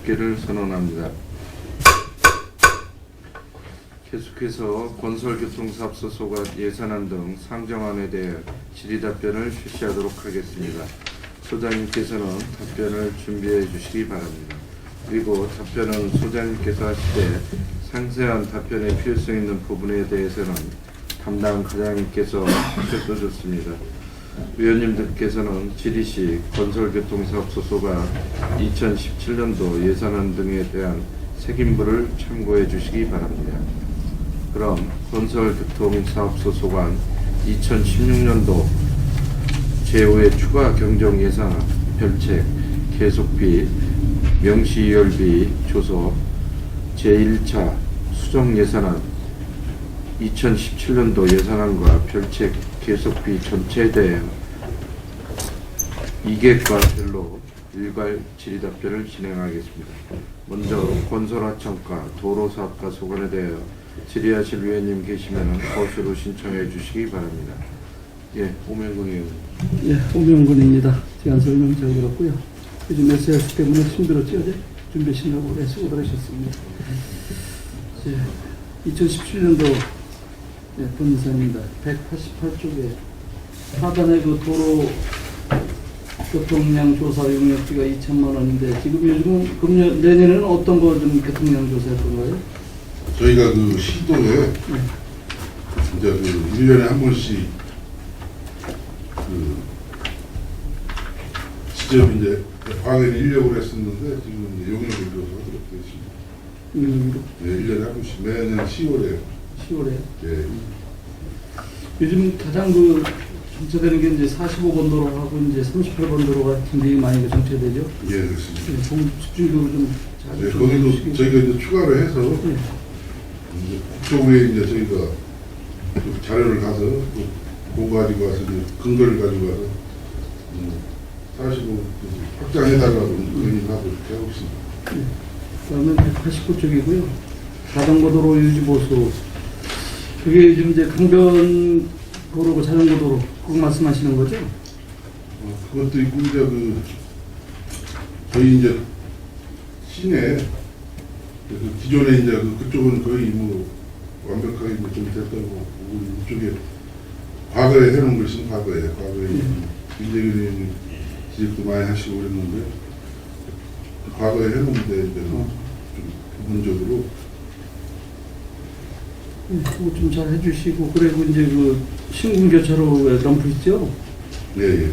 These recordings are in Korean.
접기를 선언합니다. 계속해서 건설교통사업소 소관 예산안 등 상정안에 대해 질의답변을 실시하도록 하겠습니다. 소장님께서는 답변을 준비해 주시기 바랍니다. 그리고 답변은 소장님께서 하실 때 상세한 답변의 필요성 있는 부분에 대해서는 담당 과장님께서 하셔도 좋습니다. 위원님들께서는 질의 시 건설교통사업소 소관 2017년도 예산안 등에 대한 책임부를 참고해 주시기 바랍니다. 그럼 건설교통사업소 소관 2016년도 제5회 추가 경정 예산안 별책 계속비 명시이율비 조서 제1차 수정 예산안 2017년도 예산안과 별책 계속비 전체에 대해 이객과 별로 일괄 질의답변을 진행하겠습니다. 먼저 건설하청과 도로사업과 소관에 대하여 질의하실 위원님 계시면 거수로 신청해 주시기 바랍니다. 예, 오명근 의원. 예, 오명근입니다. 제가 설명 잘 들었고요. 요즘 SNS 때문에 힘들었죠. 어제 준비하시느라고 수고 많으셨습니다. 2017년도 본사입니다. 188쪽에 하단의 그 도로 교통량 조사 용역비가 2천만 원인데 지금 요즘은 내년에는 어떤 거 좀 교통량 조사할 건가요? 저희가 그 시도에 이제 그 1년에 한 번씩 그 직접 이제 과거에는 인력으로 했었는데 지금 이제 용역을 줘서 하도록 되어 있습니다. 네, 1년에 한 번씩 매년 10월에. 10월에. 예. 요즘 가장 그 정체되는 게 이제 45번 도로하고 이제 38번 도로가 굉장히 많이 정체되죠. 예, 그렇습니다. 공 집중적으로 좀 잘. 네, 거기도 저희가 이제 추가로 해서 이제 국토부에 이제 저희가 그 자료를 가서 그거 가지고 와서 이제 근거를 가지고 와서 45 확장해달라고 건의하고 이렇게 하고 있습니다. 그다음에 189쪽이고요. 자전거 도로 유지 보수. 그게 요즘 이제 강변 도로고 자전거 도로 그거 말씀하시는 거죠? 그것도 있고 이제 그 저희 이제 시내 그 기존에 이제 그쪽은 거의 뭐 완벽하게 좀 됐다고 우리 이쪽에 과거에 해놓은 걸 있으면 과거에 민재균이 지적도 많이 하시고 그랬는데 과거에 해놓은데 이제 좀 부분적으로 그거 좀 잘 해주시고 그리고 이제 그 신군교차로에 럼프 있죠? 예.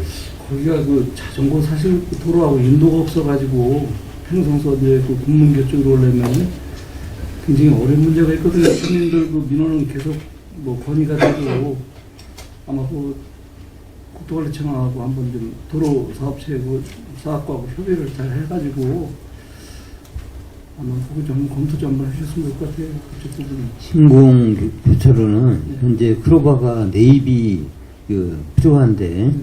거기가 그 자전거 사실 도로하고 인도가 없어가지고 평성서 이제 그 군문교 쪽으로 오려면 굉장히 어려운 문제가 있거든요. 시민들 그 민원은 계속 뭐 건의가 되고 아마 그 국토관리청하고 한번 좀 도로 사업체 그 사업과하고 협의를 잘 해가지고 아마 그거 좀 검토 좀 한번 해주셨으면 좋을 것 같아요. 그쪽 부분은. 신공 교차로는 현재 크로바가 네입이 필요한데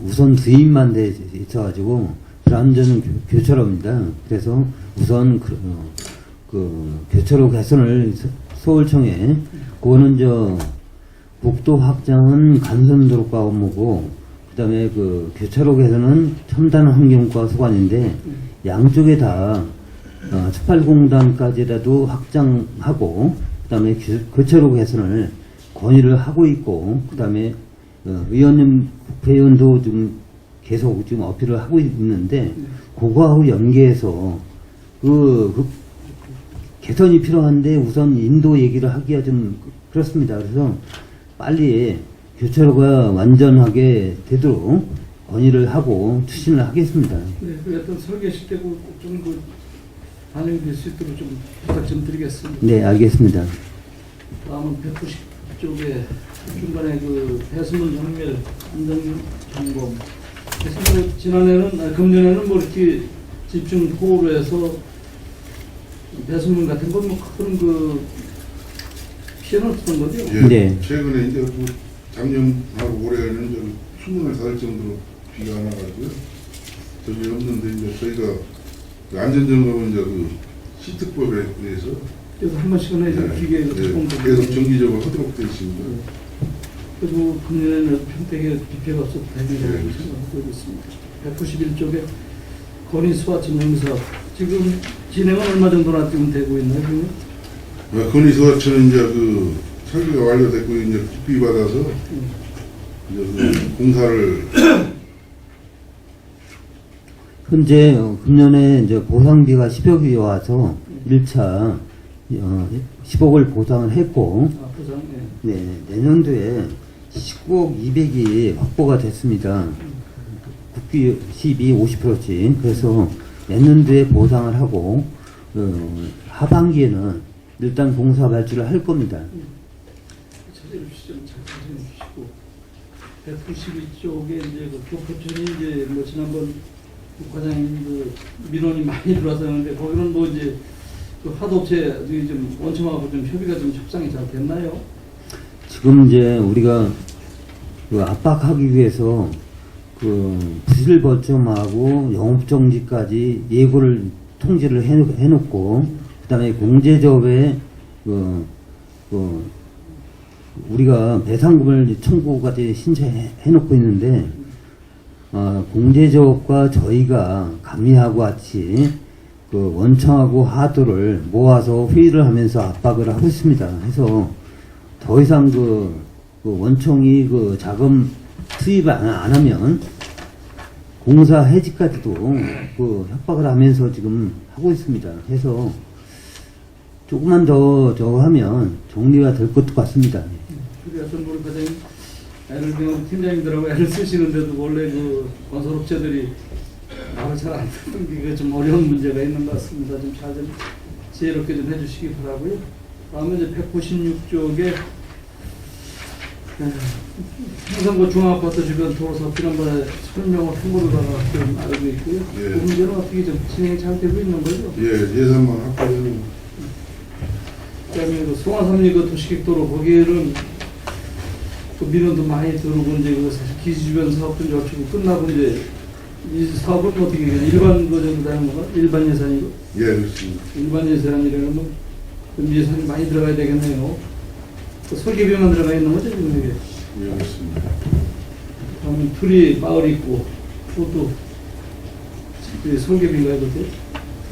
우선 수입만 돼 있어가지고 불안전 교차로입니다. 그래서 우선 그 교차로 개선을 서울청에 그거는 국도 확장은 간선도로과 업무고 그다음에 그 교차로 개선은 첨단 환경과 소관인데 양쪽에 다 18공단까지라도 확장하고 그다음에 교차로 개선을 건의를 하고 있고 그다음에 의원님 국회의원도 좀 계속 지금 어필을 하고 있는데 그거하고 연계해서 그 개선이 필요한데 우선 인도 얘기를 하기가 좀 그렇습니다. 그래서 빨리 교차로가 완전하게 되도록 건의를 하고 추진을 하겠습니다. 네, 그 어떤 설계실 때고 좀그 반영될 수 있도록 좀 부탁 좀 드리겠습니다. 네, 알겠습니다. 다음은 190쪽에 중간에 그 배수문 정밀 안전 점검. 그래서 지난해는 금년에는 뭐 이렇게 집중 호우로 해서 배수문 같은 건 뭐 큰 그 피해는 없었던 거죠? 예. 네. 최근에 이제 그 작년하고 올해는 좀 수문을 닫을 정도로 비가 안 와가지고요. 저기 없는데 이제 저희가 그 안전점검은 이제 그 시특법에 의해서 그래서 한 번씩은 해서 기계 계속 정기적으로 하도록 되어 있습니다. 그리고 금년에는 평택에 비 피해가 없어서 다행이라고 생각하고 있습니다. 191쪽에 건의수와 증명사 지금 진행은 얼마 정도나 지금 되고 있나요, 그러면? 건의서처는 이제 그 설계가 완료됐고 이제 깊이 받아서 이제 그 공사를 현재 금년에 이제 보상비가 10억이 와서 1차 10억을 보상을 했고, 아, 보상, 네, 내년도에 19억 200이 확보가 됐습니다. 국비 시비 50%씩. 그래서 내년도에 보상을 하고, 하반기에는 일단 공사 발주를 할 겁니다. 자료를 좀 잠깐 주시고 192쪽에 이제 그 교포촌이 이제 뭐 지난번 과장님 그 민원이 많이 들어와서 하는데 거기는 뭐 이제 그 하도업체 좀 원청하고 좀 협의가 좀 협상이 잘 됐나요? 지금 이제 우리가 그 압박하기 위해서 그 부실벌점하고 영업정지까지 예고를 통지를 해놓고, 그 다음에 공제조합에 우리가 배상금을 청구까지 신청해놓고 있는데, 공제조합과 저희가 감리하고 같이 그 원청하고 하도를 모아서 회의를 하면서 압박을 하고 있습니다. 해서 더 이상 그 원청이 그 자금 투입 안 하면 공사 해지까지도 그 협박을 하면서 지금 하고 있습니다. 해서 조금만 더 저거 하면 정리가 될 것도 같습니다. 우리 어떤 우리 과장님 애를 배운 팀장님들하고 애를 쓰시는데도 원래 그 건설업체들이 말을 잘 안 듣는 게 좀 어려운 문제가 있는 것 같습니다. 좀 잘 좀 지혜롭게 좀 해주시기 바라고요. 다음에 이제 196쪽에 행성구 중앙아파트 주변 도로사업 지난번에 설명을 통보로다가 좀 알고 있고요. 예. 그 문제는 어떻게 좀 진행이 잘 되고 있는 거죠? 예산만 확보되는 그다음에 그 송화삼리 그 도시객도로 거기에는 그 민원도 많이 들어오고 이제 그 사실 기지 주변 사업도 이제 어차피 끝나고 이제 이 사업은 어떻게 일반 거 정도 되는 건가? 일반 예산이고 예 그렇습니다. 일반 예산이라면 그 예산이 많이 들어가야 되겠네요. 그 설계비만 들어가 있는 거죠 지금 이게? 예 그렇습니다. 그러면 둘이 마을 있고 그것도 그 설계비인가 이것도?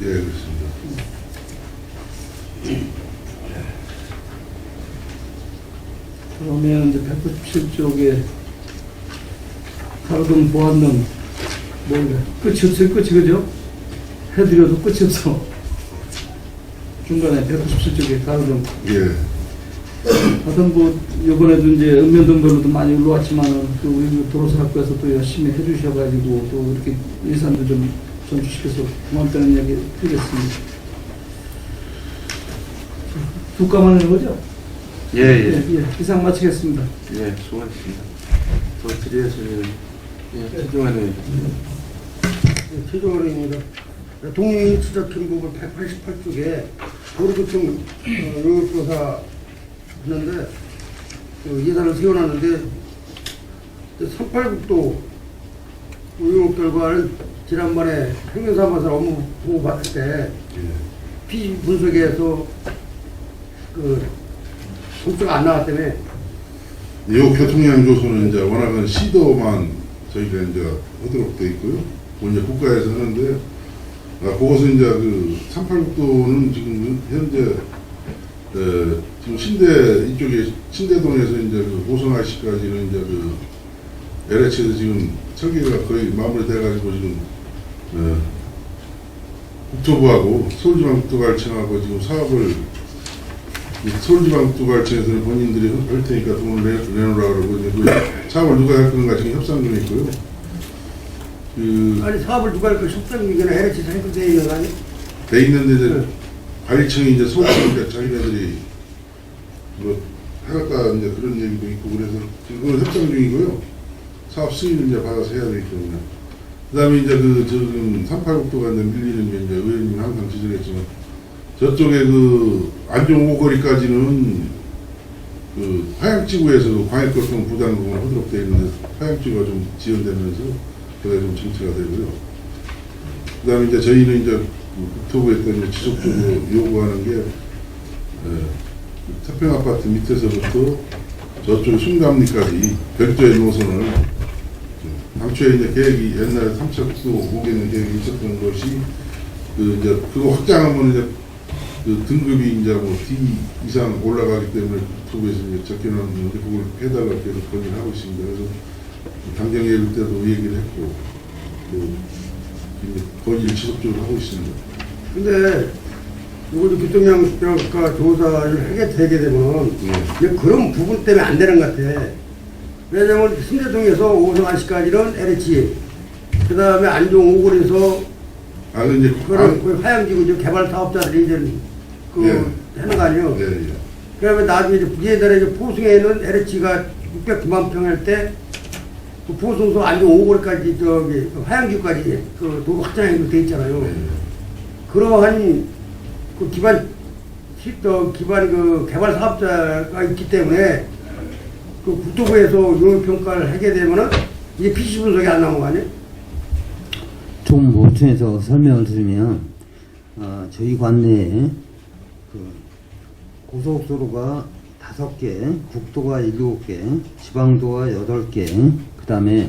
예 그렇습니다. 그러면 이제 197쪽에 가로등 보안등 뭔가 끝이 없어요. 끝이 그죠? 해드려도 끝이 없어. 중간에 197쪽에 가로등 예. 하여튼 뭐 이번에도 이제 읍면동별로도 많이 올라왔지만은 그 우리 도로사업부에서 또 열심히 해주셔가지고 또 이렇게 예산도 좀 전주시켜서 고맙다는 이야기 드리겠습니다. 두 가만 하는 거죠? 예. 이상 마치겠습니다. 예, 수고하셨습니다. 더 드리겠습니다. 예, 최종환 최종원입니다. 동행 추적 기록부 188쪽에 도로교통 영역조사 하는데 예산을 세워놨는데 38국도 우용 결과는 지난번에 행정사무소 업무 보고 봤을 때 피지 분석에서 점수가 안 나왔기 때문에 이 교통량 조소는 이제 워낙은 시도만 저희가 이제 하도록 돼 있고요. 이제 국가에서 하는데, 그것은 이제 그 38국도는 지금 현재 지금 신대 이쪽에 신대동에서 이제 그 고성 IC까지는 이제 그 LH에서 지금 설계가 거의 마무리돼가지고 지금 국토부하고 서울지방국토관청하고 지금 사업을 서울지방국토관청에서는 본인들이 할 테니까 돈을 내놓으라 그러고 이제 그 사업을 누가 할 건가 지금 협상 중에 있고요. 아니 사업을 누가 할까 협상이거나 LH에서 할 건데 아니 돼 있는데 이제 관리청이 이제 서울시 이제 자기네들이 뭐 해갔다 이제 그런 얘기도 있고 그래서 지금 그건 협상 중이고요. 사업 승인을 이제 받아서 해야 되기 때문에. 그다음에 이제 그 지금 38국도가 이제 밀리는 게 이제 의원님이 항상 지적했지만 저쪽에 그 안종 오거리까지는 그 화양지구에서 그 광역교통 부담금을 하도록 되어 있는데 화양지구가 좀 지연되면서 그게 좀 정체가 되고요. 그다음에 이제 저희는 이제 국토부에 또 이제 지속적으로 요구하는 게 태평아파트 밑에서부터 저쪽 숭담리까지 별도의 노선을 당초에 이제 계획이 옛날에 3차 국도 오기는 계획이 있었던 것이 그 이제 그거 확장하면 이제 그 등급이 이제 뭐 D 이상 올라가기 때문에 유튜브에서 이제 적혀놨는데 그걸 해달라고 계속 건의를 하고 있습니다. 그래서 당정 예bil 때도 얘기를 했고 뭐 이제 건의를 지속적으로 하고 있습니다. 근데 이것도 교통량평가 조사를 하게 되면 이제 그런 부분 때문에 안 되는 것 같아. 왜냐면 신대동에서 오성안시까지는 LH, 그 다음에 안종 5골에서 이제 그런 그 화양지구 이제 개발 사업자들이 이제 그 예. 하는 거 아니에요? 예, 예. 그러면 나중에 이제 부재단에 이제 포승에는 LH가 609만 평 할 때 그 포승소 안종 5골까지 저기 그 화양지구까지 그 도로 확장이 돼 있잖아요. 예. 그러한 그 기반 그 개발 사업자가 있기 때문에 그 국토부에서 용역평가를 하게 되면은 이게 PC 분석이 안 나온 거 아니에요? 좀 보충해서 설명을 드리면 저희 관내에 그 고속도로가 5개, 국도가 7개, 지방도가 8개, 그 다음에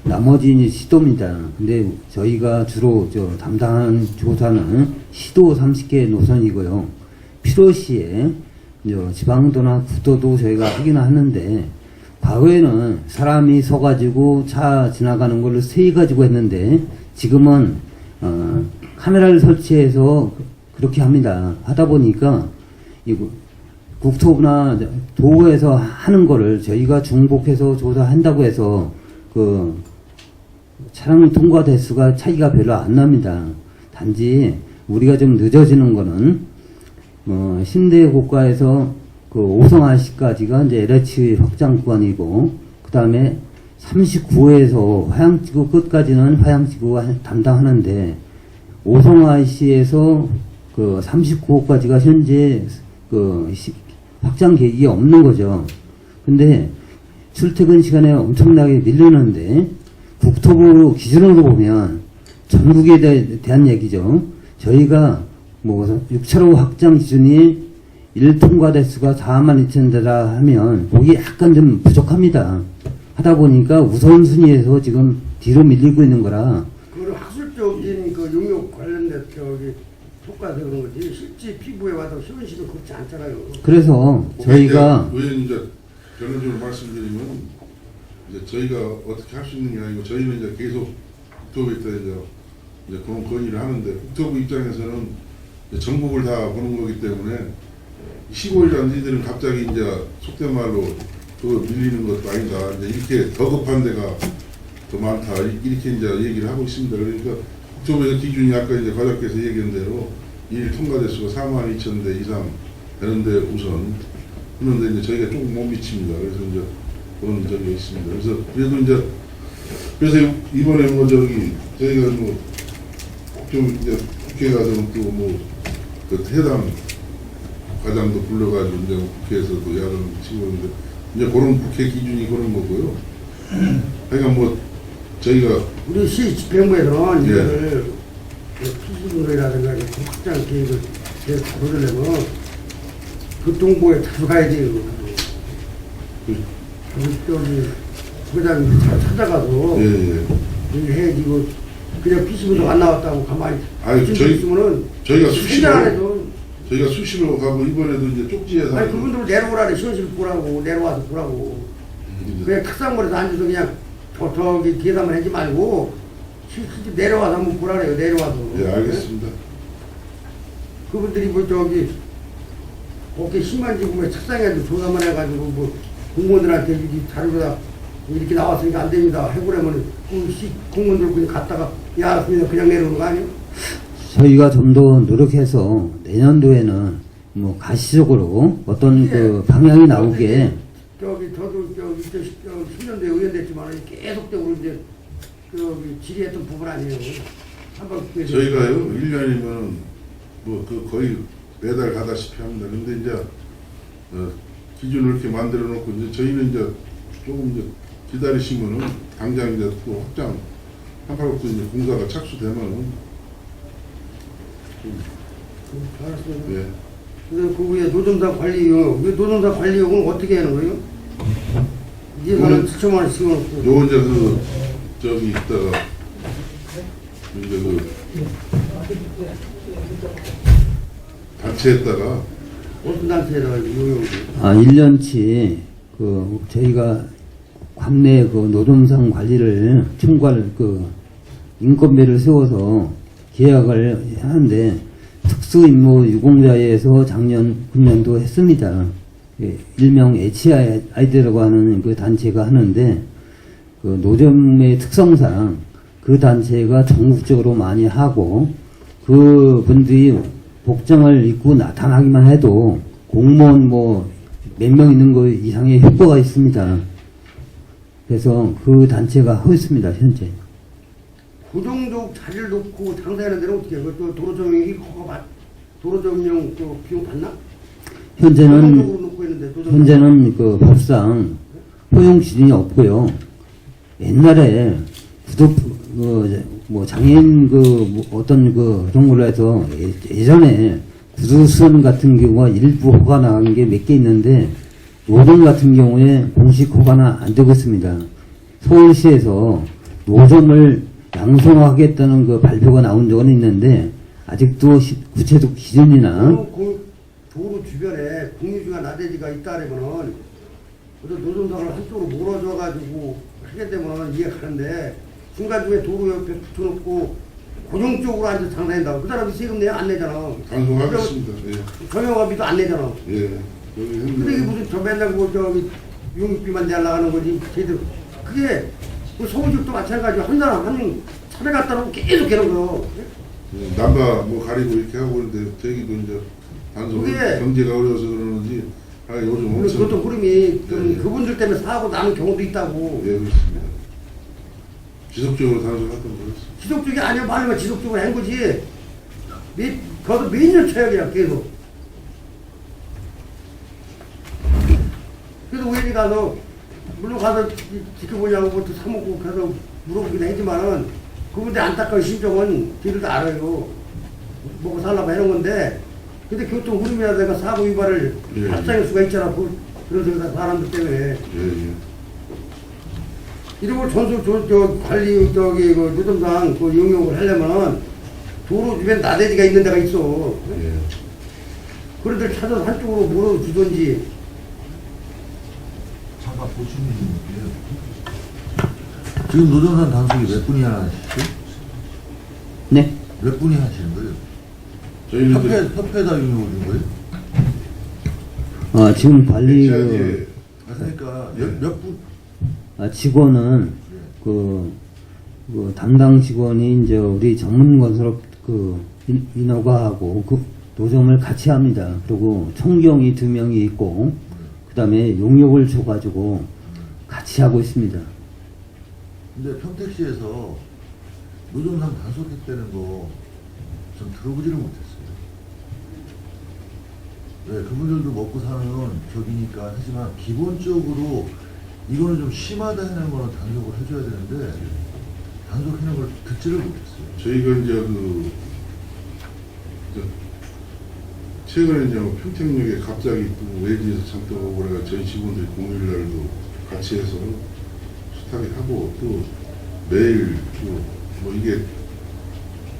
나머지는 시도입니다. 근데 저희가 주로 담당하는 조사는 시도 30개 노선이고요. 필요시에 지방도나 국도도 저희가 하긴 하는데, 과거에는 사람이 서가지고 차 지나가는 걸로 세가지고 했는데, 지금은 카메라를 설치해서 그렇게 합니다. 하다 보니까 국토부나 도에서 하는 거를 저희가 중복해서 조사한다고 해서 그 차량 통과 대수가 차이가 별로 안 납니다. 단지 우리가 좀 늦어지는 거는 신대 고가에서 그 오성RC까지가 이제 LH 확장 구간이고, 그 다음에 39호에서 화양지구 끝까지는 화양지구가 담당하는데, 오성RC에서 그 39호까지가 현재 그 확장 계획이 없는 거죠. 근데 출퇴근 시간에 엄청나게 밀리는데, 국토부 기준으로 보면 전국에 대한 얘기죠. 저희가 뭐 6차로 확장 기준이 1통과 대수가 42,000대라 하면 거기 약간 좀 부족합니다. 하다 보니까 우선순위에서 지금 뒤로 밀리고 있는 거라. 그거는 학술적인 그 용역 관련된 저기 효과서 그런 거지 실제 피부에 와도 시원시도 그렇지 않잖아요. 그래서 저희가 의원님 이제 결론적으로 말씀드리면 이제 저희가 어떻게 할 수 있는 게 아니고 저희는 이제 계속 국토부에 이제 그런 건의를 하는데, 국토부 입장에서는 이제 전국을 다 보는 거기 때문에 15일이라는 이들은 갑자기 이제 속된 말로 그거 밀리는 것도 아니다. 이제 이렇게 더 급한 데가 더 많다. 이렇게 이제 얘기를 하고 있습니다. 그러니까 국토부에서 기준이 아까 이제 과장께서 얘기한 대로 일 통과 대수가 42,000대 이상 되는데 우선 그런데 이제 저희가 조금 못 미칩니다. 그래서 이제 그런 적이 있습니다. 그래서 그래도 이제 그래서 이번에 뭐 저희가 뭐 좀 이제 국회 가서 또 뭐 그 해당 과장도 불러가지고 이제 국회에서도 야를 치고 있는데 이제 그런 국회 기준이 그런 거고요. 그러니까 뭐 저희가 우리 시 집행부에서는 예. 이거를 피지분석이라든가 확장 계획을 계속 다루려면 교통부에 자주 가야 돼요. 저기 부장님 찾아가서 예. 이렇게 해지고 그냥 피지분석 안 나왔다고 가만히 아니, 있으면은 저희가 수시로 수시로 가고 이번에도 이제 쪽지에서 아니 그분들 내려오라래 시원실 보라고 내려와서 보라고 그냥 탁상물에서 앉아서 그냥 저기 계산만 하지 말고 실제 내려와서 한번 보라 그래요. 내려와서. 예, 알겠습니다. 그분들이 뭐 저기 어깨 심한 지구에 책상에도 조사만 해가지고 뭐 공무원들한테 이 자료가 이렇게 나왔으니까 안 됩니다 해보려면 그 공무원들 그냥 갔다가 야 알았습니다 그냥 내려오는 거 아니에요? 저희가 좀 더 노력해서 내년도에는 뭐 가시적으로 어떤 그 방향이 나오게 저도 10년도에 의원 됐지만 계속적으로 이제 질의했던 부분 아니에요. 한번 저희가요 1년이면 뭐 그 거의 매달 가다시피 합니다. 근데 이제 기준을 이렇게 만들어 놓고 이제 저희는 이제 조금 이제 기다리시면은 당장 이제 또 확장 한파국도 이제 공사가 착수되면은 알았습니다. 예. 그래서 그 위에 노점사 관리용, 노점사 관리용은 어떻게 하는 거예요? 예산은 7천만 원씩 넣고. 요 이제 저기 있다가 이제 단체에다가 어떤 단체에다가 용역을 1년치 저희가 관내 노점상 관리를 총괄 인건비를 세워서 계약을 하는데 특수임무 유공자에서 작년 금년도 했습니다. 일명 HID라고 하는 그 단체가 하는데 노점의 특성상 그 단체가 전국적으로 많이 하고 그분들이 복장을 입고 나타나기만 해도 공무원 몇 명 있는 거 이상의 효과가 있습니다. 그래서 그 단체가 하고 있습니다, 현재. 그 정도 자리를 놓고 장사하는 데는 어떻게 해요? 또 도로점용이 도로점용 또 비용 받나? 현재는 놓고 있는데 도로점용. 그 법상 허용 기준이 없고요. 옛날에 장애인 어떤 그런 걸로 해서 예전에 구두수선 같은 경우가 일부 허가 나간 게 몇 개 있는데 노점 같은 경우에 공식 허가는 안 되고 있습니다. 서울시에서 노점을 양성하겠다는 그 발표가 나온 적은 있는데 아직도 구체적 기준이나 도로 주변에 공유주가 나대지가 있다 그러면은 노점상을 한쪽으로 몰아줘가지고 하게 되면 이해가는데 중간중에 도로 옆에 붙여놓고 고정적으로 앉아서 장사한다고 그 사람이 세금 내야 안 내잖아. 방송하겠습니다. 예. 경영업비도 안 내잖아. 예. 여기 근데 이게 무슨 저 맨날 용역비만 내려가는 거지. 걔들 그게 서울집도 마찬가지로 한 사람 한 차례 갖다 놓고 계속 계는 거. 예. 남바 가리고 이렇게 하고 있는데 저기도 이제 단속 그게- 경제가 어려워서 그러는지 요즘 물론 엄청 그것도 흐름이 좀 예. 그분들 때문에 사고 나는 경우도 있다고. 예, 그렇습니다. 지속적으로 단속하던 거였습니다. 지속적이 아니야. 말로만 지속적으로 한 거지. 그것도 매년 쳐야 그냥 계속. 그래서 우연히 가서 물론 가서 지켜보냐고 뭐또 사먹고 가서 물어보긴 하지만은 그분들 안타까운 심정은 저희들도 알아요. 먹고 살라고 해놓은 건데 근데 교통 흐름이라든가 사고 위반을 예, 발생할 수가 있잖아. 그런 사람들 때문에. 예, 예. 이런 걸 관리, 노점상 용역을 하려면 도로 주변 나대지가 있는 데가 있어. 예. 그런 데를 찾아서 한쪽으로 물어주든지. 잠깐 보충이 좀 있게요. 지금 노점상 단속이 몇 분이 하시죠? 네. 몇 분이 하시는 거예요? 저희는 이제 협회에다 용역을 준 거예요? 지금 관리 HID 그러니까 예. 몇 분? 직원은 담당 직원이 이제 우리 전문건설업 인허가하고 노점을 같이 합니다. 그리고 총경이 2명이 있고 그다음에 용역을 줘가지고 같이 하고 있습니다. 근데 평택시에서 노점상 단속했다는 거 전 들어보지를 못했어요. 네, 그분들도 먹고 사는 적이니까 하지만 기본적으로 이거는 좀 심하다 하는 거는 단속을 해줘야 되는데 단속하는 걸 듣지를 못했어요. 저희가 이제 최근에 이제 평택역에 갑자기 또 외지에서 잠깐 오고 그래가 저희 직원들이 공휴일 날도 같이 해서 수탁을 하고 또 매일 또 이게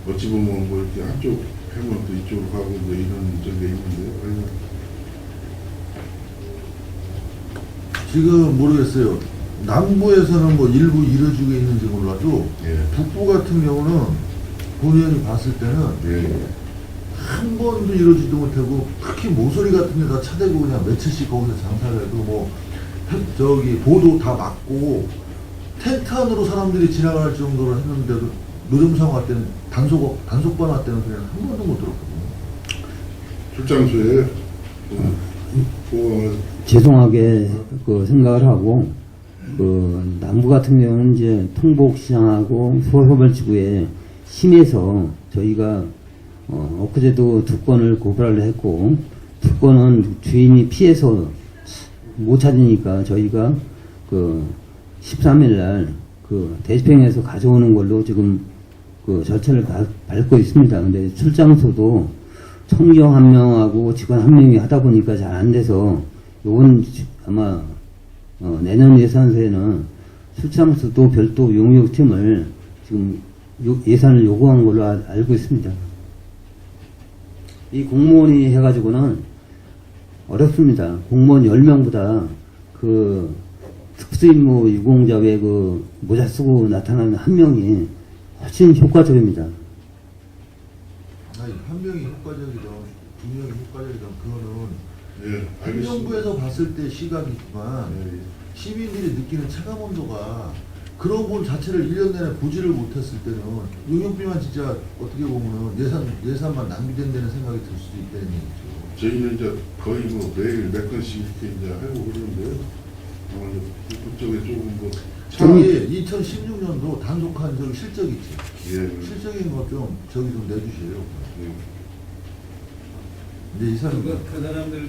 어찌 보면 이렇게 한쪽 하면 또 이쪽으로 가고 이런 적이 있는데 지금 모르겠어요. 남부에서는 일부 이루어지고 있는지 몰라도 예. 북부 같은 경우는 본의원이 봤을 때는 예. 한 번도 이루어지도 못하고 특히 모서리 같은 데다 차대고 그냥 며칠씩 거기서 장사를 해도 보도 다 막고 텐트 안으로 사람들이 지나갈 정도로 했는데도 노점상 할 때는 단속반 할 때는 그냥 한 번도 못 들었거든요. 출장소에 보강을 죄송하게 생각을 하고 남부 같은 경우는 이제 통복시장하고 서울허벌지구에 심해서 저희가 엊그제도 2건을 고발을 했고 2건은 주인이 피해서 못 찾으니까 저희가 13일날 대집행에서 가져오는 걸로 지금 절차를 밟고 있습니다. 근데 출장소도 총경 1명하고 직원 1명이 하다 보니까 잘 안 돼서 요건 아마 내년 예산서에는 출장소도 별도 용역팀을 지금 예산을 요구한 걸로 알고 있습니다. 이 공무원이 해가지고는 어렵습니다. 공무원 10명보다 그 특수임무 유공자 외 그 모자 쓰고 나타나는 한 명이 훨씬 효과적입니다. 아니, 한 명이 효과적이든 두 명이 효과적이든 그거는 예, 알겠습니다. 행정부에서 봤을 때 시각이지만 예, 시민들이 느끼는 체감 온도가 그런 분 자체를 1년 내내 보지를 못했을 때는 용역비만 진짜 어떻게 보면은 예산만 낭비된다는 생각이 들 수도 있다는 얘기죠. 저희는 이제 거의 뭐 매일 몇 건씩 이렇게 이제 하고 그러는데요. 아마 이제 그쪽에 조금 뭐 저기 2016년도 단속한 저기 실적 있지. 예, 실적인 거 좀 저기 좀 내주세요. 예. 이제 이 사람 그 사람들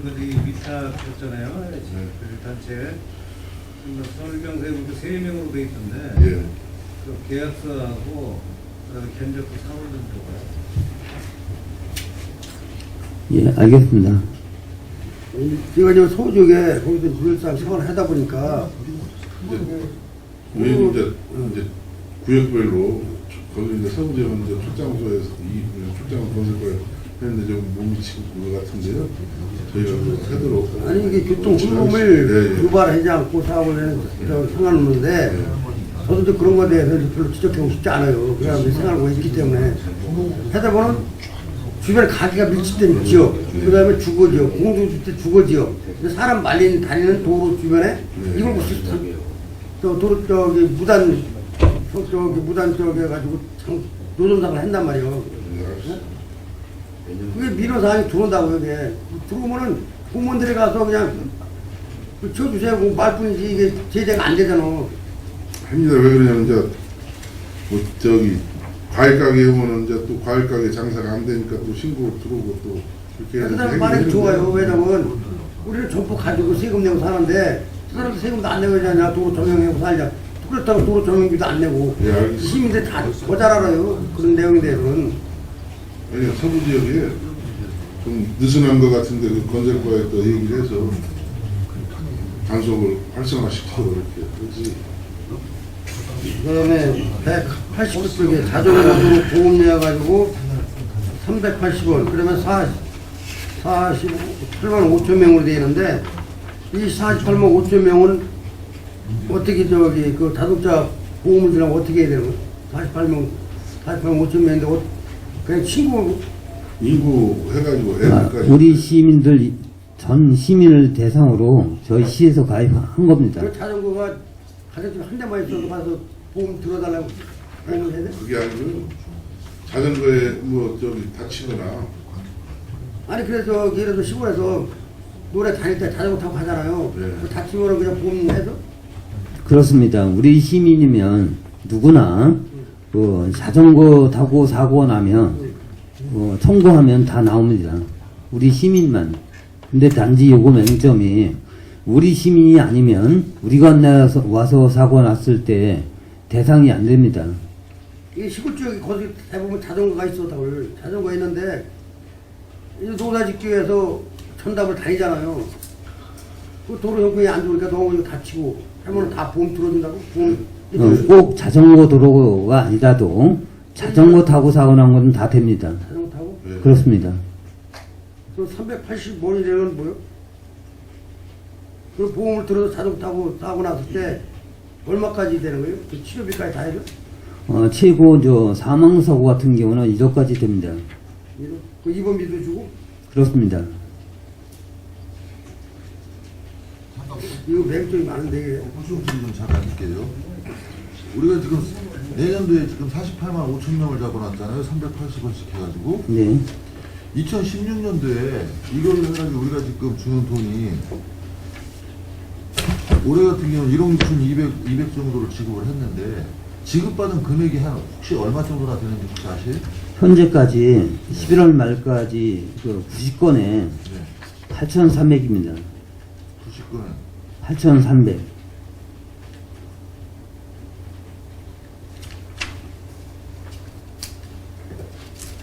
미사 줬잖아요. 그 단체. 서울경제국도 3명으로 돼 있던데. 예. 그 계약서하고 그다음에 견적도 4월 정도가. 예, 알겠습니다. 제가 저 소쪽에 거기서 늘상 생활을 하다 보니까 저희는 이제 구역별로 거기 이제 서구지역은 이제 출장소에서 이 출장 건설을 했는데 좀 못 미치고 것 같은데요. 저희가 하도록. 아니 이게 교통 흐름을 유발하지 않고 사업을 해서 상관없는데 저도 이제 그런 거에 대해서 별로 지적하고 싶지 않아요. 그냥 생활하고 있기 때문에 하다 보면 주변에 가게가 밀집된 지역, 그 다음에 주거지역, 공동주택 주거지역, 사람 말린 다니는 도로 주변에 이걸 볼 수 있어. 저 도로 저기 무단 저기 해가지고 노점상을 한단 말이에요. 그게 민원사항이 들어온다고요. 그게 들어오면은 공무원들이 가서 그냥 쳐주세요. 그 말뿐이지 이게 제재가 안 되잖아. 합니다. 왜 그러냐면 이제 뭐 저기 과일 가게 오면은 이제 또 과일 가게 장사가 안 되니까 또 신고 들어오고 또 그렇게 그 사람 말이 좋아요. 왜냐면 우리는 정부 가지고 세금 내고 사는데 그 사람도 세금도 안 내고 그러냐 도로 조명하고 살자. 그렇다고 도로 조명비도 안 내고 예, 알겠습니다. 시민들 다 더 잘 알아요. 그런 내용에 대해서는. 아니 서부 지역에 좀 느슨한 것 같은데 그 건설과에 또 얘기를 해서 단속을 활성화시키고 이렇게 그렇지. 그다음에 189쪽에 자전거 보험료가 가지고 380원 그러면 48만 5천 명으로 되어 있는데 이 48만 5천 명은 어떻게 저기 그 자동차 보험을 주려면 어떻게 해야 되는 거야? 48만 5천 명인데 그냥 친구 인구 해가지고 아, 애들까지 우리 시민들 전 시민을 대상으로 저희 시에서 가입한 겁니다. 그 자전거가 가정집 한 대만 있어도 가서 보험 들어달라고 보험을 해야 돼? 그게 아니고 자전거에 뭐 저기 다치거나 아니 그래서 예를 들어 시골에서 노래 다닐 때 자전거 타고 가잖아요. 네. 그 다치면은 그냥 보험 해서 그렇습니다. 우리 시민이면 누구나 그 자전거 타고 사고가 나면 청구하면 다 나옵니다. 우리 시민만. 근데 단지 요거 맹점이 우리 시민이 아니면 우리가 와서 사고가 났을 때 대상이 안 됩니다. 이 시골 지역에 거기 대부분 자전거가 있어 다들 자전거 있는데 이 농사 짓기 위해서 전답을 다니잖아요. 그 도로 형편이 안 좋으니까 너무 다치고 하면 다 보험 들어준다고 보험. 꼭 자전거 도로가 아니라도 자전거 타고 사고 난 건 다 됩니다. 자전거 타고 네. 그렇습니다. 그 380원이라는 뭐요? 그 보험을 들어서 자전거 타고 사고 났을 때 얼마까지 되는 거예요? 그 치료비까지 다 해줘? 최고 사망사고 같은 경우는 1억까지 됩니다. 그 입원비도 주고? 그렇습니다. 이거 매력점이 많은데 이게. 좀 잠깐 할게요. 우리가 지금 내년도에 지금 48만 5천 명을 잡아놨잖아요. 380원씩 해가지고. 네. 2016년도에 이걸 해가지고 우리가 지금 주는 돈이 올해 같은 경우는 1억 6,200 정도를 지급을 했는데 지급받은 금액이 한 혹시 얼마 정도나 되는지 혹시 아세요? 현재까지 11월 말까지 그 90건에 네. 8,300입니다. 90건에 8,300.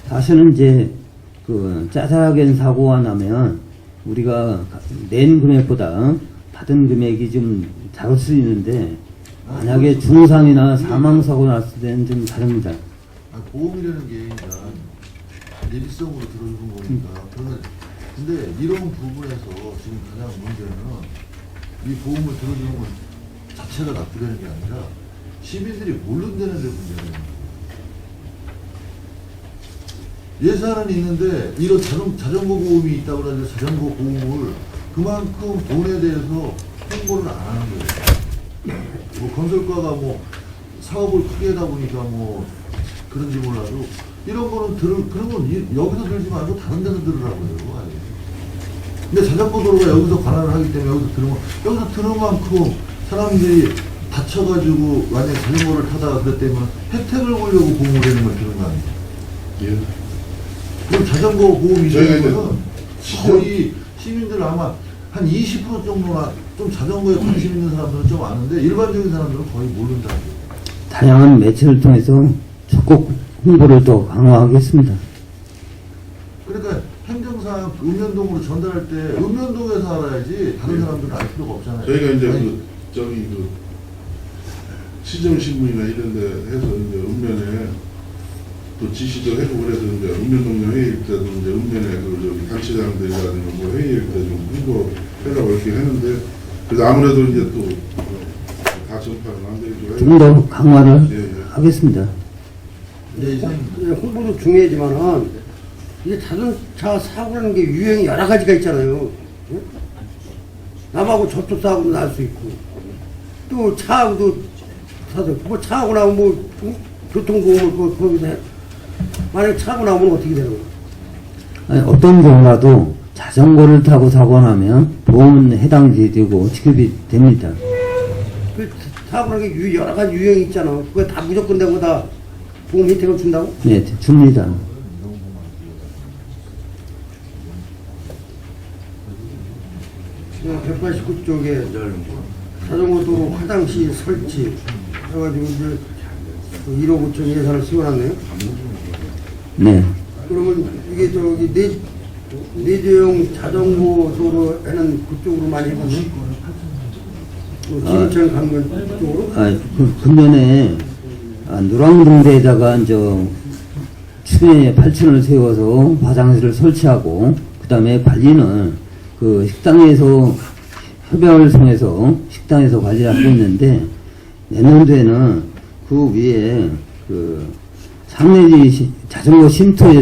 사실은 이제 그 짜잘하게 사고가 나면 우리가 낸 금액보다 받은 금액이 좀 다를 수 있는데 만약에 중상이나 사망사고 났을 때는 좀 다릅니다. 보험이라는 게 일단 일성으로 들어주는 거니까. 근데 이런 부분에서 지금 가장 문제는 이 보험을 들어주는 것 자체가 나쁘다는 게 아니라 시민들이 모른다는 데 문제예요. 예산은 있는데 이런 자전거 보험이 있다고 하는데 자전거 보험을 그만큼 돈에 대해서 홍보를 안 하는 거예요. 뭐 건설과가 뭐 사업을 크게 하다 보니까 뭐 그런지 몰라도 이런 거는 그런 건 여기서 들지 말고 다른 데서 들으라고요. 아예. 근데 자전거 도로가 여기서 관할을 하기 때문에 여기서 들은 만큼 사람들이 다쳐가지고 만약에 자전거를 타다가 그랬다면 혜택을 보려고 보험을 내는 걸 들은 거 아니에요? 예. 그럼 자전거 보험이 저희가 있는 이제 거는 거의 시민들 아마 한 20% 정도나 좀 자전거에 관심 있는 사람들은 좀 아는데 일반적인 사람들은 거의 모른다. 다양한 매체를 통해서 적극 홍보를 더 강화하겠습니다. 그러니까 행정상 읍면동으로 전달할 때 읍면동에서 알아야지 다른 사람들은 알 필요가 없잖아요. 저희가 이제 아니, 그 시정신문이나 이런 데 해서 이제 읍면에 또 지시도 해고 그래서 이제 읍면동료 회의일 때도 이제 읍면에 그 단체장들이라든가 뭐 회의일 때 좀 홍보하라고 이렇게 했는데 그래서 아무래도 이제 또 다 전파는 안 되고 좀 더 강화를 예, 예. 하겠습니다. 이제 이상 홍보도 중요하지만은 이게 자동차 사고라는 게 유형이 여러 가지가 있잖아요. 응? 남하고 접촉 사고도 날 수 있고 또 차하고도 사도 뭐 차하고 나면 뭐 응? 교통보험을 거기서 해. 만약에 차고 나오면 어떻게 되는 거야? 아니, 어떤 경우라도 자전거를 타고 사고 나면 보험은 해당되고 지급이 됩니다. 그 사고라는 게 여러 가지 유형이 있잖아. 그거 다 무조건 되고 다 보험 혜택을 준다고? 네, 줍니다. 189쪽에 자전거 도로 화장실 설치 해가지고 이제 1억 5천 예산을 씌워놨네요. 네. 그러면 이게 저기 내재용 자전거 도로 해는 그쪽으로 많이 해보죠. 지리천 강변 쪽으로. 금년에 노랑동대에다가 추에 8층을 세워서 화장실을 설치하고 그다음에 관리는 그 식당에서 협약을 통해서 식당에서 관리를 하고 있는데 내년도에는 그 위에 그 상내지 자전거 쉼터가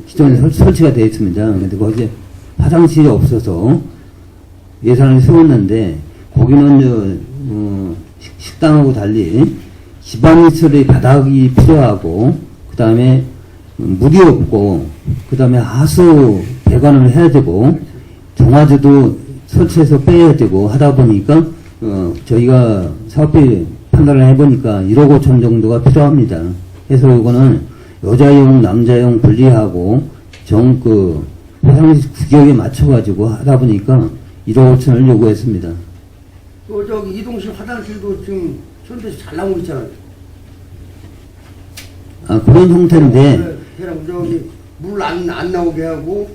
기존에 설치가 되어 있습니다. 근데 거기에 화장실이 없어서 예산을 세웠는데 거기는 식당하고 달리 기반시설의 바닥이 필요하고 그 다음에 물이 없고 그 다음에 하수 배관을 해야 되고 정화조도 설치해서 빼야 되고 하다 보니까 저희가 사업비 판단을 해보니까 1억 5천 정도가 필요합니다. 그래서 이거는 여자용 남자용 분리하고 화장실 규격에 맞춰가지고 하다 보니까 1억 5천을 요구했습니다. 저기 이동식 화장실도 지금 현대에서 잘 나오고 있잖아요. 그런 형태인데 걔랑 저기 물 안 나오게 하고.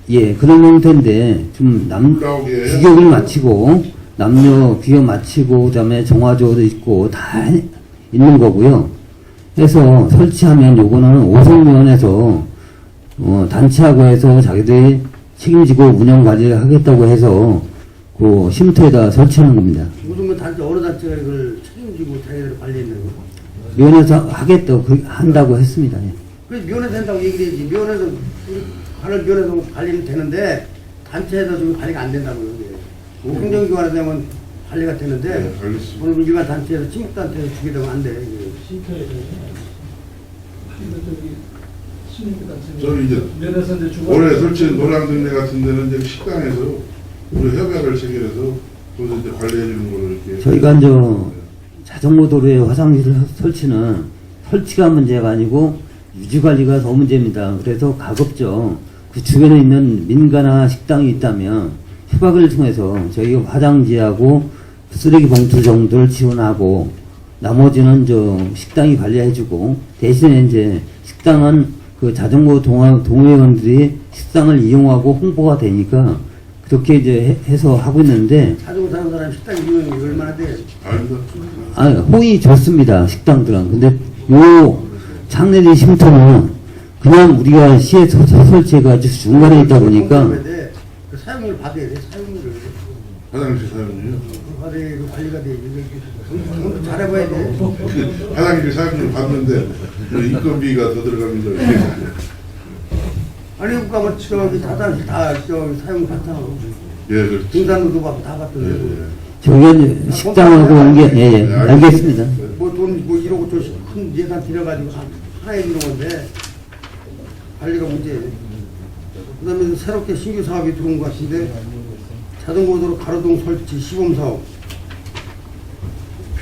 예, 그런 형태인데 좀 규격을 맞추고 남녀 규격 맞추고 그다음에 정화조도 있고 다 있는 거고요. 그래서 설치하면 요거는 오송면에서 단체하고 해서 자기들이 책임지고 운영 관리를 하겠다고 해서 그 쉼터에다 설치하는 겁니다. 무슨 단체 어느 단체가 이걸 책임지고 자기들 관리했는 거? 면에서 하겠다고 한다고 했습니다. 예. 그래서 면에서 된다고 얘기를 해야지. 면에서 관할 면에서 관리는 되는데 단체에서 좀 관리가 안 된다고요. 행정기관에서 되면 관리가 되는데 네, 알겠습니다. 오늘 일반 단체에서 친목단체에서 주게 되면 안 돼. 저희 이제 올해 설치한 노량동네 같은 데는 이제 식당에서 우리 협약을 체결해서 거기서 이제 관리해 주는 거를 이렇게 저희가 자전거 도로의 화장실 설치는 설치가 문제가 아니고 유지 관리가 더 문제입니다. 그래서 가급적 그 주변에 있는 민가나 식당이 있다면 협약을 통해서 저희가 화장지하고 쓰레기 봉투 정도를 지원하고 나머지는 식당이 관리해주고 대신에 이제 식당은 그 자전거 동호회원들이 식당을 이용하고 홍보가 되니까 그렇게 이제 해서 하고 있는데 자전거 타는 사람 식당 이용이 얼마나 돼? 알다. 호의 좋습니다. 식당들은. 근데 요 장례리 쉼터는 그냥 우리가 시에서 설치해가지고 중간에 있다 보니까 그 사용료를 받아야 돼. 사용료를 화장실 사용료요? 받아야 그 관리가 돼. 이거 잘해봐야 돼. 화장실 사용료 받는데 그 인건비가 더 들어가면 이제 아니 그니까 뭐 저기 다단지 다 저기 사용 받잖아. 예, 그렇죠. 등산로도 받고 다 받던데. 예, 예. 저기 식당하고 온게 예, 알겠습니다. 뭐돈 뭐 1억 5천씩 큰 예산 들여가지고 하나에 있는 건데 관리가 문제예요. 그다음에 새롭게 신규 사업이 들어온 것 같은데 자전거 도로 가로등 설치 시범 사업.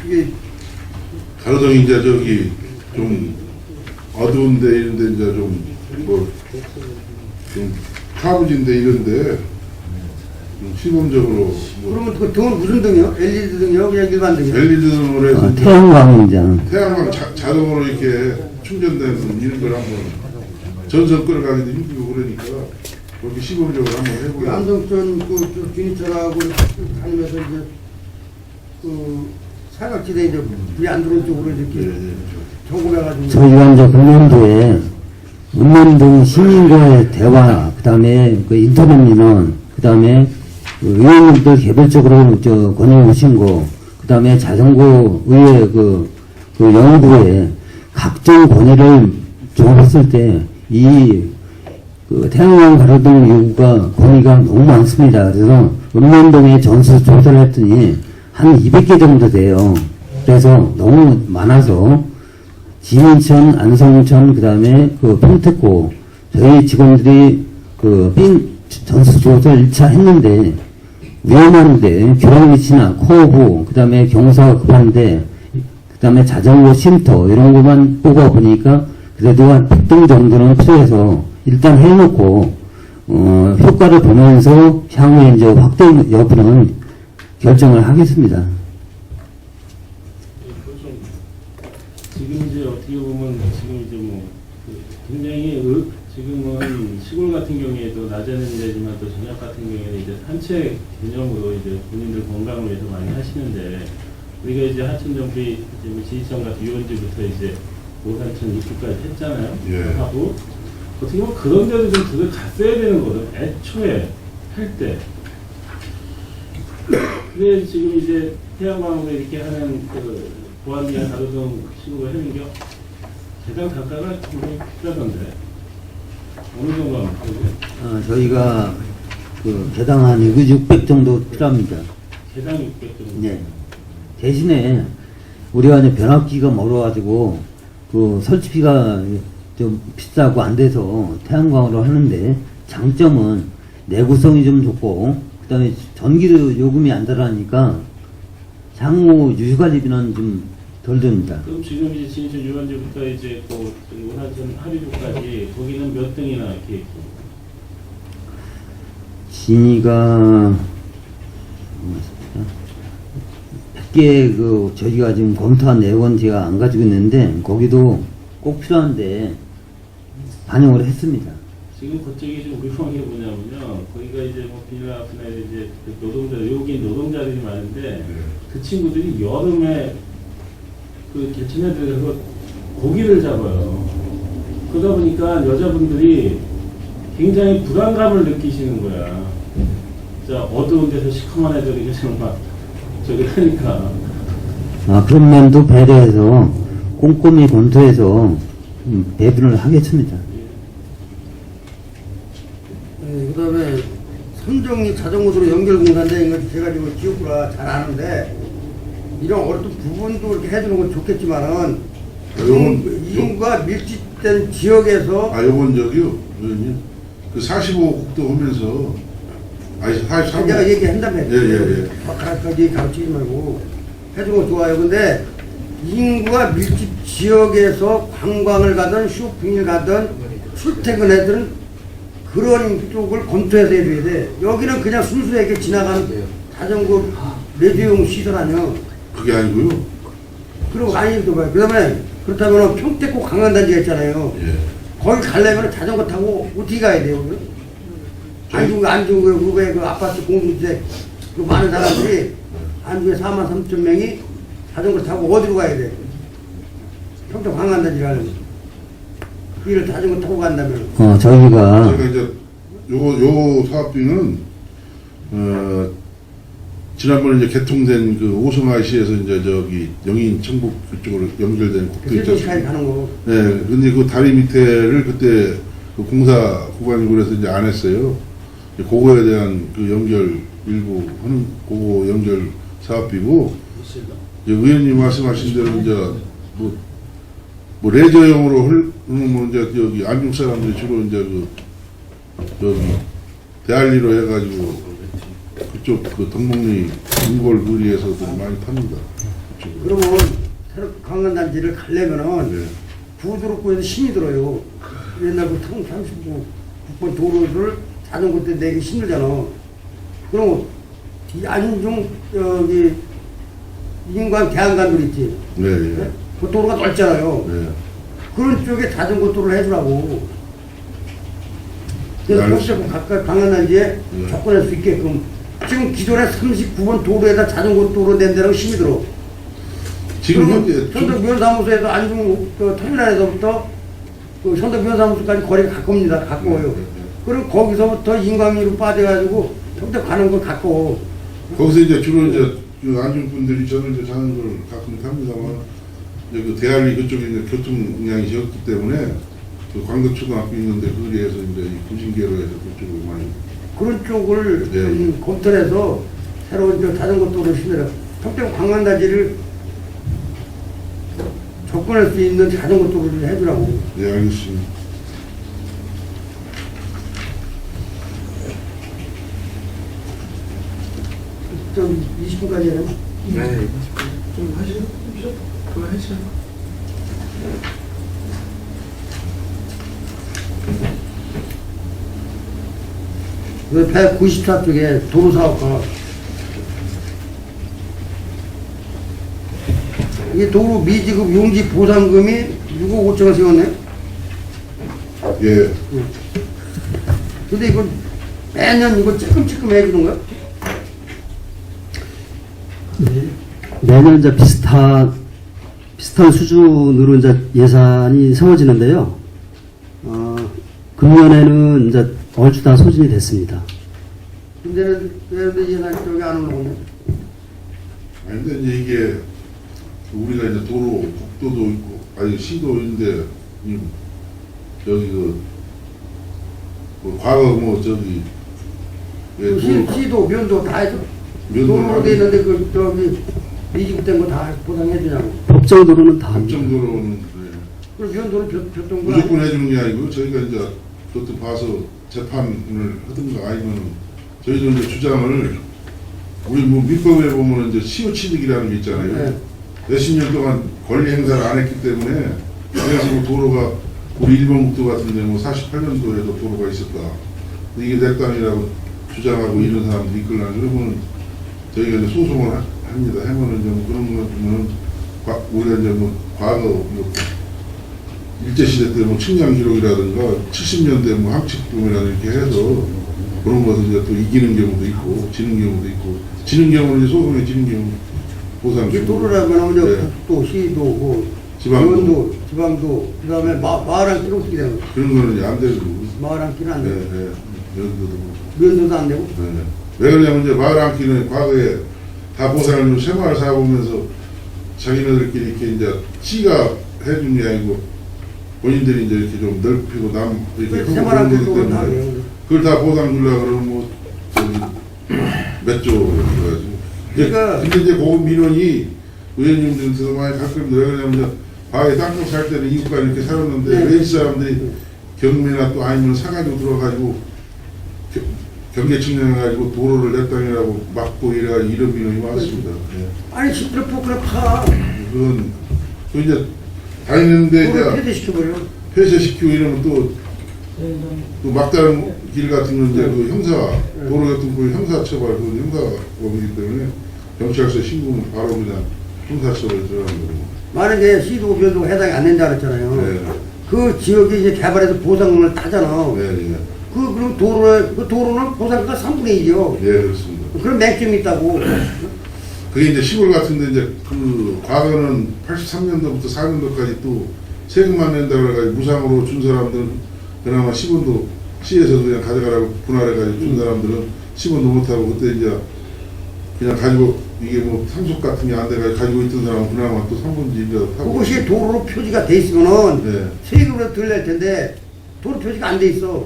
이게 가로등이 이제 저기 좀 어두운데 이런데 이제 좀 뭐 좀 카브진데 이런데 좀 시범적으로 뭐 그러면 그 등은 무슨 등이요? LED 등이요? 그냥 일반 등이요? LED 등으로 해서 태양광이장. 태양광 자동으로 이렇게 충전되는 이런 걸 한번 전선 끌어가기도 힘들고 그러니까 그렇게 시범적으로 한번 그 해보자. 안동천 그 주니처라고 다니면서 이제 그 사각지대 이제 불이 안 들어온 쪽으로 예, 이렇게 예. 점검해가지고 저희가 이제 금년도에 읍면동 시민과의 대화, 그 다음에 그 인터넷 민원, 그 다음에 의원님들 개별적으로 권유 오신 거, 그 다음에 자전거 의회 그 연구에 각종 권유를 종합했을 때, 그 태양광 가로등 요구가 권위가 너무 많습니다. 그래서 읍면동에 전수 조사를 했더니 한 200개 정도 돼요. 그래서 너무 많아서 진천, 안성천, 그 다음에 그 평택고, 저희 직원들이 전수 조사를 1차 했는데, 위험한데, 교량 위치나 코어부, 그 다음에 경사가 급한데, 그 다음에 자전거 쉼터, 이런 것만 뽑아보니까, 그래도 한 100등 정도는 필요해서, 일단 해놓고, 효과를 보면서, 향후에 이제 확대 여부는 결정을 하겠습니다. 지금 이제 어떻게 보면 지금 이제 굉장히 지금은 시골 같은 경우에도 낮에는 되지만 또 저녁 같은 경우에는 이제 산책 개념으로 이제 본인들 건강을 위해서 많이 하시는데 우리가 이제 하천정비 지지청 같은 유원지부터 이제 오산천 입구까지 했잖아요. 예. 하고 어떻게 보면 그런 데도 좀 들어갔어야 되는 거든. 애초에 할 때. 근데 지금 이제 태양광으로 이렇게 하는 보안기한 가로등 식으로 하는 게 개당 단가가 굉장히 비싸던데 어느 정도 하면 되죠? 저희가 개당 한 600 정도 필요합니다. 개당 600 정도? 네. 대신에 우리가 이제 변압기가 멀어가지고 설치비가 좀 비싸고 안 돼서 태양광으로 하는데 장점은 내구성이 좀 좋고 그 다음에 전기료 요금이 안 들어가니까 향후 유지관리비는 좀 덜 듭니다. 그럼 지금 이제 진천 유원지부터 이제 오산천 하리도까지 거기는 몇 등이나 이렇게 있고? 진이가 100개 저희가 지금 검토한 내용은 제가 안 가지고 있는데 거기도 꼭 필요한데 반영을 했습니다. 지금 그쪽이 좀 위험한 게 뭐냐면요. 거기가 이제 비닐하우스나 이제 여기 노동자들이 많은데 그 친구들이 여름에 개천에 들어가서 고기를 잡아요. 그러다 보니까 여자분들이 굉장히 불안감을 느끼시는 거야. 자, 어두운 데서 시커먼 애들이 정말 저기 하니까. 그런 면도 배려해서 꼼꼼히 검토해서 배분을 하겠습니다. 그다음에 선정리 자전거도로 연결 공사인데 이거 제가 지금 지역구라 잘 아는데 이런 어떤 부분도 이렇게 해주는 건 좋겠지만은 이용과 밀집된 지역에서 요건 저기요, 의원님. 그 45국도 하면서, 아니, 43. 내가 얘기한다며. 예. 거기 가르치지 말고 해주는 거 좋아요. 근데 인구가 밀집 지역에서 관광을 가든 쇼핑을 가든 출퇴근하든 그런 쪽을 검토해서 해줘야 돼. 여기는 그냥 순수하게 지나가는 자전거 레저용 시설 아니야. 그게 아니고요. 그리고 많이 들어봐요. 그 다음에 그렇다면 평택고 강간단지가 있잖아요. 예. 거기 가려면 자전거 타고 어떻게 가야 돼요? 안중에 그 아파트 공동주택 그 많은 사람들이 안중에 43,000명이 자전거 타고 어디로 가야 돼? 평택 강간단지 가려면. 이를 자전거 타고 간다면. 저희가 제가 이제 요 사업비는 지난번에 이제 개통된 그 오송IC에서 이제 저기 영인 청북 그쪽으로 연결된 국도 있지 세종시까지 않습니까? 가는 거. 네, 근데 그 다리 밑에를 그때 그 공사 구간이고 그래서 이제 안 했어요. 그거에 대한 그 연결 일부 하는 그거 연결 사업비고, 이제 의원님 말씀하신 대로 이제 뭐 레저용으로 흐르면 이제 여기 안중 사람들이 주로 이제 그 저기 대알리로 해가지고 그쪽 그 덕목리 인골 거리에서도 많이 탑니다. 그쪽으로. 그러면 새로 강간단지를 가려면은 네. 부드럽고에서 힘이 들어요. 옛날 그 39번 도로를 자전거 때 내기 힘들잖아. 그럼 이 안중 여기 인간 대한간도 있지. 네, 예. 그 도로가 넓잖아요. 네. 그런 쪽에 자전거 도로를 해주라고. 그래서 알겠습니다. 혹시 가까이 강간단지에 네. 접근할 수 있게끔. 지금 기존에 39번 도로에다 자전거 도로 낸 데랑 힘이 들어. 지금 현재 현덕면사무소에서 안중 그 터미널에서부터 그 현덕면사무소까지 거리가 가까웁니다. 가까워요. 네. 그럼 거기서부터 인광리로 빠져가지고 현덕 가는 거 가까워. 거기서 이제 주로 이제 그 안중 분들이 저는 이제 자는 걸 가끔 탑니다만 이제 그 대알리 그쪽에 이제 교통량이 적기 때문에 그 광덕초등학교 있는데 거기에서 이제 이 구진계로 해서 그쪽으로 많이. 그런 쪽을 네. 좀 검토해서 새로운 저 자전거 도로를 신으라. 평택 관광단지를 접근할 수 있는 자전거 도로를 해주라고. 네, 알겠습니다. 좀 20분까지 해야 되나? 네, 좀 하시죠. 그거 하시죠. 그 194쪽에 도로사업과 이게 도로 미지급 용지 보상금이 6억 5천원 세웠네. 예. 근데 이거 매년 이거 찔끔찔끔 해주는 거야? 매년 이제 비슷한 수준으로 이제 예산이 세워지는데요. 금년에는 이제 얼추 다 소진이 됐습니다. 근데는 왜 예산 쪽에 안 올라오냐? 아니 근데 이제 이게 우리가 이제 도로 국도도 있고 아니 시도 있는데 여기 그 과거 뭐 저기 왜 도로 시도 면도 다 해줘. 면도 도로로 돼 있는데 그 저기 미지급된 거 다 보상해 주냐고. 법정도로는 다 합니다. 법정도로는 네. 그럼 면도는 교통부 무조건 해주는 게 아니고 저희가 이제 그것도 봐서 재판을 하든가 아니면 저희도 이제 주장을 우리 뭐 민법에 보면 이제 시효 취득이라는 게 있잖아요. 네. 몇십 년 동안 권리 행사를 안 했기 때문에 그래서 뭐 도로가 우리 일본 국도 같은데 뭐 48년도에도 도로가 있었다. 근데 이게 내 땅이라고 주장하고 이런 사람들이 있거나 그러면 저희가 이제 소송을 합니다. 하면은 이제 뭐 그런 거 보면은 우리가 이제 뭐 과거 뭐 일제시대 때 뭐 측량 기록이라든가 70년대 뭐 함칙금이라든가 이렇게 해서 그런 것을 이제 또 이기는 경우도 있고 지는 경우도 있고 지는 경우는 이제 소송에 지는 경우 보상 이 주고 도로라면 네. 국도, 시도, 뭐 지방도. 면도, 지방도, 그다음에 마을한 끼로 어떻게 되는 거야? 그런 거는 이제 안 되고 마을한 끼는 안 네, 되고, 네. 여기도 뭐. 면도도 안 되고. 네. 왜 그러냐면 이제 마을 안기는 과거에 다 보상을 좀 새마을 사보면서 자기네들끼리 이렇게 이제 시가 해준 게 아니고 본인들이 이제 이렇게 좀 넓히고 남 이렇게 하고 새마을한 그런 거기 끼로 다 때문에 해요. 그걸 다 보상 주려고 그러면 뭐 저기 몇조 그래가지고 그러니까- 근데 이제 그 민원이 의원님들도 많이 가끔 왜 그러냐면 이제 과거에 땅콩 살 때는 이웃과 이렇게 살았는데 네. 왜 이 사람들이 경매나 또 아니면 사가지고 들어가지고 경계 측량해가지고 도로를 내 땅이라고 막고 이래가지고 이런 민원이 많습니다. 네. 아니 시트를 그냥 파. 그건 또 이제 다니는데 도로 이제 폐쇄시켜버려. 폐쇄시키고 이러면 또 막다른 길 같은 건 이제 그 형사 도로교통법 형사처벌 그 형사법이기 때문에 경찰서에 신고는 바로 그냥 형사처벌 들어가는 거고. 만약에 시도, 면도가 해당이 안 된다 그랬잖아요. 네. 그 지역이 이제 개발해서 보상금을 타잖아. 네, 네. 그럼 그 도로는 보상가 3분의 1이요. 네, 그렇습니다. 그런 맹점이 있다고. 그게 이제 시골 같은데 이제 그 과거는 83년도부터 4년도까지 또 세금만 낸다고 해가지고 무상으로 준 사람들은 그나마 10원도 시에서도 그냥 가져가라고 분할해가지고 준 사람들은 10원도 못하고 그때 이제 그냥 가지고 이게 뭐 상속 같은 게 안 돼가지고 가지고 있던 사람은 그나마 또 3분의 1이라도 타고. 그것이 도로로 표지가 돼 있으면은 네. 세금으로 덜 낼 텐데 도로 표지가 안 돼 있어.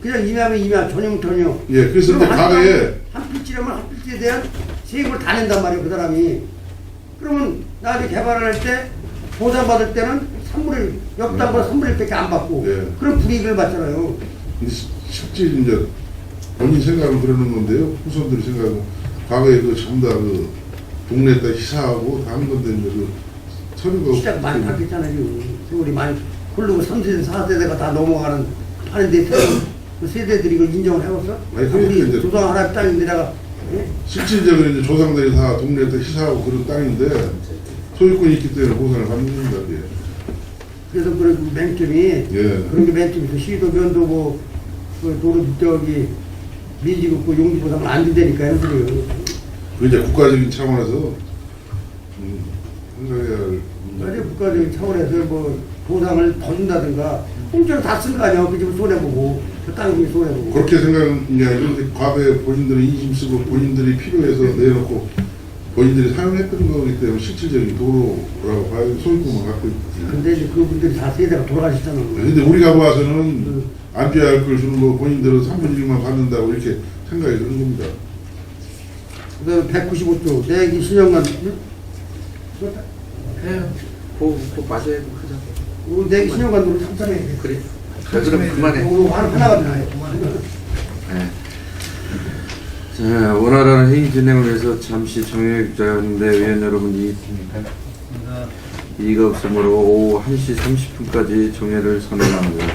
그냥 임야면 임야, 전용 전용. 예, 그래서 이제 과거에 한 필지라면 한 필지에 대한 세금을 다 낸단 말이에요, 그 사람이. 그러면 나중에 개발을 할 때 보상받을 때는 3분의 1, 역당보다 3분의 1밖에 안 받고 네. 그런 불이익을 받잖아요. 근데 실제 이제 본인 생각은 그러는 건데요. 후손들이 생각은 과거에 그 전부 다 그 동네에다 희사하고 다 한 건데 이제 그 서류가 시작 많이 바뀌었잖아요. 지금. 세월이 많이 흐르고 3세대, 4세대가 다 넘어가는 하는데 그 세대들이 이걸 인정을 해봤어? 아니, 그러니까 우리 이제- 조상 할아버지 땅인데 내가 예? 실질적으로 이제 조상들이 다 동네에다 희사하고 그런 땅인데 소유권이 있기 때문에 보상을 받는 겁니다. 예. 그래서 그 맹점이 예. 그런 게 맹점이 있어. 시도 면도고 그 도로 저기 민지급고 용지보상을 안 준다니까요. 그래요. 그 이제 국가적인 차원에서 생각해야 할 아니 국가적인 차원에서 뭐 보상을 더 준다든가 공짜로 다 쓴 거 아니야. 그 집을 손해보고 그 땅이 손해보고. 그렇게 생각은 게 아니고 이제 과거에 본인들이 인심 쓰고 본인들이 필요해서 내놓고 본인들이 사용했던 거기 때문에 실질적인 도로라고 봐야 소유권을 갖고 있지. 근데 이제 그분들이 다 세대가 돌아가셨잖아. 근데 우리가 봐서는 안 빼야 할 걸 주는 거 본인들은 3분의 1만 받는다고 이렇게 생각이 드는 겁니다. 그다음에 195조 내기 신용관 해요. 그거 맞아야 하자고. 내기 신용관으로 상상해. 그래. 그럼 그만해. 하나가 나요. 네. 자, 원활한 회의 진행을 위해서 잠시 정액자였는데 위원 여러분 이의 있습니까? 이의가 없으므로 오후 1시 30분까지 정회를 선언합니다.